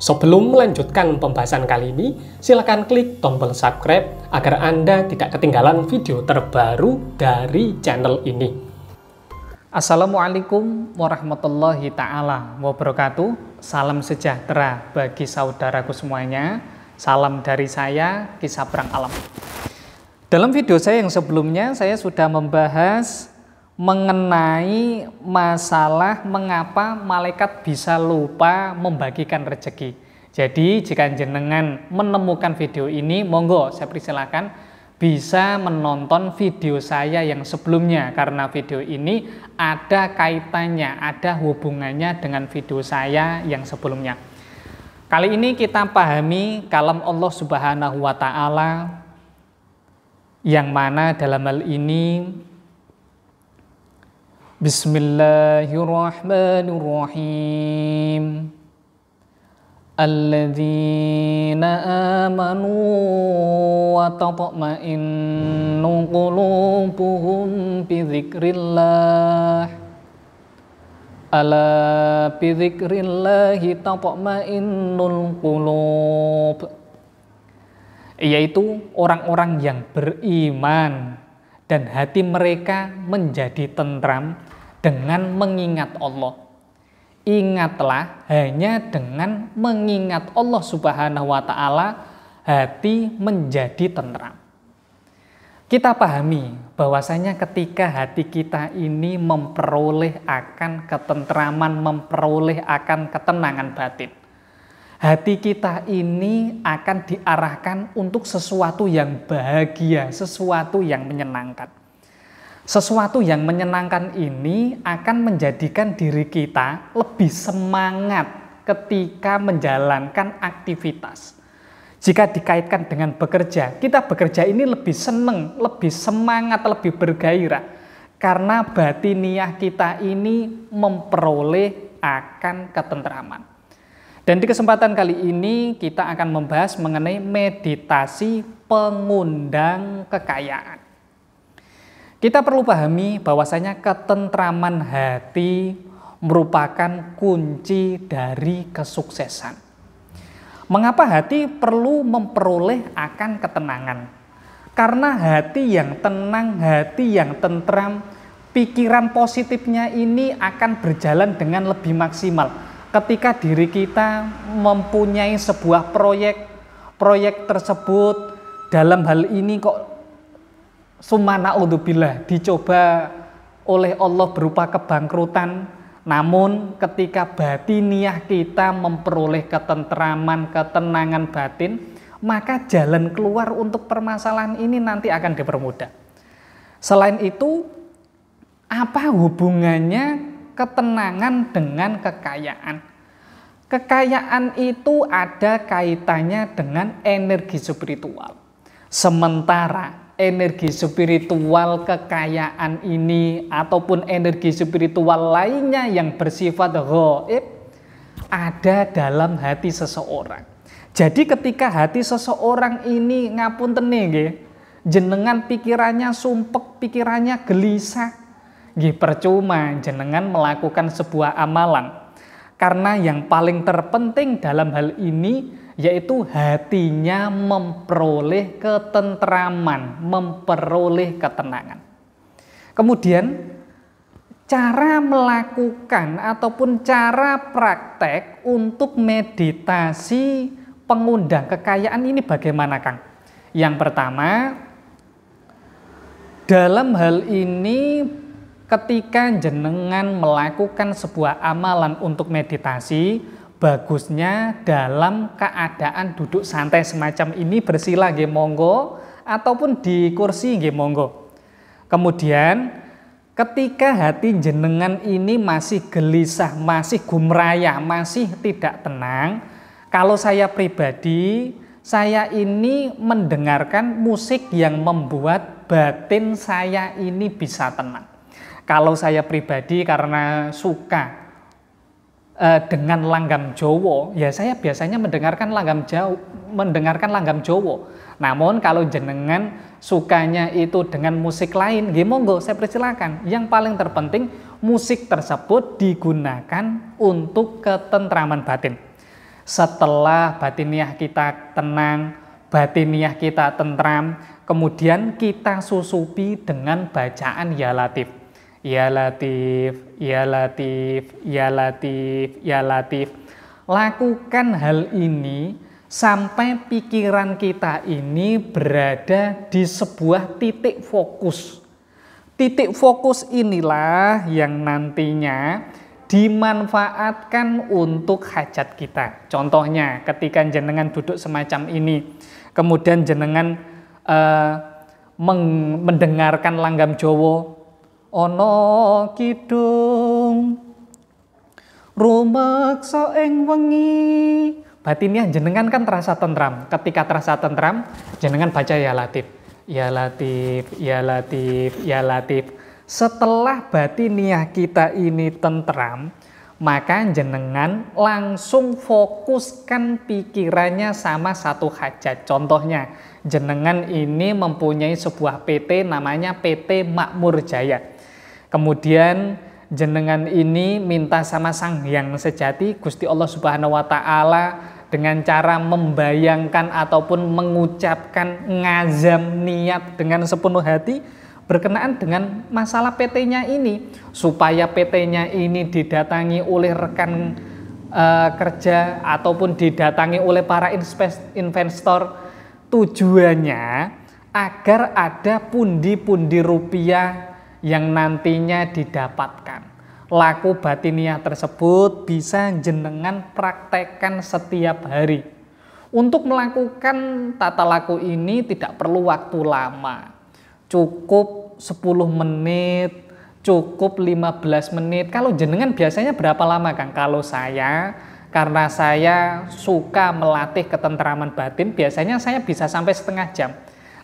Sebelum melanjutkan pembahasan kali ini, silakan klik tombol subscribe agar Anda tidak ketinggalan video terbaru dari channel ini. Assalamualaikum warahmatullahi ta'ala wabarakatuh. Salam sejahtera bagi saudaraku semuanya. Salam dari saya, Kisah Perang Alam. Dalam video saya yang sebelumnya, saya sudah membahas mengenai masalah mengapa malaikat bisa lupa membagikan rezeki. Jadi jika jenengan menemukan video ini, monggo saya persilakan bisa menonton video saya yang sebelumnya, karena video ini ada kaitannya, ada hubungannya dengan video saya yang sebelumnya. Kali ini kita pahami kalam Allah Subhanahu wa Ta'ala, yang mana dalam hal ini Bismillahirrahmanirrahim. Alladzina amanu wa tatma'innu qulubuhum bi dzikrillah. Ala bi dzikrillahi tatma'innul qulub. Yaitu orang-orang yang beriman dan hati mereka menjadi tentram dengan mengingat Allah. Ingatlah, hanya dengan mengingat Allah Subhanahu wa Ta'ala, hati menjadi tentram. Kita pahami bahwasanya ketika hati kita ini memperoleh akan ketentraman, memperoleh akan ketenangan batin, hati kita ini akan diarahkan untuk sesuatu yang bahagia, sesuatu yang menyenangkan. Sesuatu yang menyenangkan ini akan menjadikan diri kita lebih semangat ketika menjalankan aktivitas. Jika dikaitkan dengan bekerja, kita bekerja ini lebih senang, lebih semangat, lebih bergairah. Karena batiniah kita ini memperoleh akan ketentraman. Dan di kesempatan kali ini kita akan membahas mengenai meditasi pengundang kekayaan. Kita perlu pahami bahwasanya ketentraman hati merupakan kunci dari kesuksesan. Mengapa hati perlu memperoleh akan ketenangan? Karena hati yang tenang, hati yang tentram, pikiran positifnya ini akan berjalan dengan lebih maksimal. Ketika diri kita mempunyai sebuah proyek tersebut dalam hal ini kok summa na'udzubillah dicoba oleh Allah berupa kebangkrutan, namun ketika batiniah kita memperoleh ketentraman, ketenangan batin, maka jalan keluar untuk permasalahan ini nanti akan dipermudah. Selain itu, apa hubungannya ketenangan dengan kekayaan? Kekayaan itu ada kaitannya dengan energi spiritual. Sementara energi spiritual kekayaan ini ataupun energi spiritual lainnya yang bersifat ghaib ada dalam hati seseorang. Jadi ketika hati seseorang ini ngapunten nggih, jenengan pikirannya sumpek, pikirannya gelisah, nggih percuma jenengan melakukan sebuah amalan. Karena yang paling terpenting dalam hal ini yaitu hatinya memperoleh ketentraman, memperoleh ketenangan. Kemudian cara melakukan ataupun cara praktek untuk meditasi pengundang kekayaan ini bagaimana, Kang? Yang pertama, dalam hal ini ketika jenengan melakukan sebuah amalan untuk meditasi, bagusnya dalam keadaan duduk santai semacam ini, bersila nggih monggo, ataupun di kursi nggih monggo. Kemudian ketika hati jenengan ini masih gelisah, masih gumrayah, masih tidak tenang, kalau saya pribadi, saya ini mendengarkan musik yang membuat batin saya ini bisa tenang. Kalau saya pribadi karena suka dengan langgam Jawa, ya saya biasanya mendengarkan langgam Jawa. Namun kalau jenengan sukanya itu dengan musik lain, nggih monggo saya persilakan. Yang paling terpenting musik tersebut digunakan untuk ketentraman batin. Setelah batiniah kita tenang, batiniah kita tentram, kemudian kita susupi dengan bacaan Ya Latif. Ya Latif, Ya Latif, Ya Latif, Ya Latif. Lakukan hal ini sampai pikiran kita ini berada di sebuah titik fokus. Titik fokus inilah yang nantinya dimanfaatkan untuk hajat kita. Contohnya ketika jenengan duduk semacam ini, kemudian jenengan mendengarkan langgam Jawa, ana kidung rumeksa ing wengi, batiniah jenengan kan terasa tentram. Ketika terasa tentram, jenengan baca Ya Latif, Ya Latif, Ya Latif, Ya Latif. Setelah batiniah kita ini tentram, maka jenengan langsung fokuskan pikirannya sama satu hajat. Contohnya, jenengan ini mempunyai sebuah PT namanya PT Makmur Jaya. Kemudian jenengan ini minta sama Sang Hyang Sejati, Gusti Allah Subhanahu wa Ta'ala, dengan cara membayangkan ataupun mengucapkan ngazam niat dengan sepenuh hati berkenaan dengan masalah PT-nya ini, supaya PT-nya ini didatangi oleh rekan kerja ataupun didatangi oleh para investor. Tujuannya agar ada pundi-pundi rupiah yang nantinya didapatkan. Laku batiniah tersebut bisa jenengan praktekkan setiap hari. Untuk melakukan tata laku ini tidak perlu waktu lama. Cukup 10 menit, cukup 15 menit. Kalau jenengan biasanya berapa lama, Kang? Kalau saya, karena saya suka melatih ketentraman batin, biasanya saya bisa sampai setengah jam.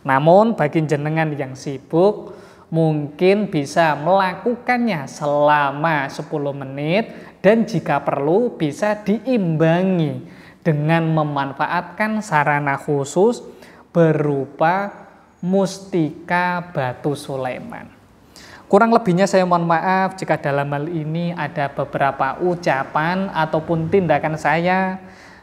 Namun bagi jenengan yang sibuk, mungkin bisa melakukannya selama 10 menit dan jika perlu bisa diimbangi dengan memanfaatkan sarana khusus berupa mustika batu Sulaiman. Kurang lebihnya saya mohon maaf jika dalam hal ini ada beberapa ucapan ataupun tindakan saya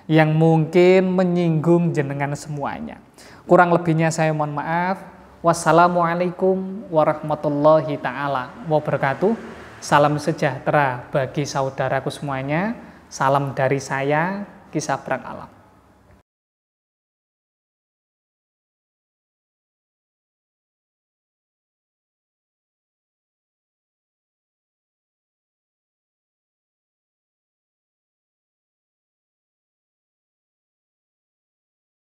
yang mungkin menyinggung jenengan semuanya. Kurang lebihnya saya mohon maaf. Wassalamualaikum warahmatullahi ta'ala wabarakatuh. Salam sejahtera bagi saudaraku semuanya. Salam dari saya, Ki Sabrang Alam.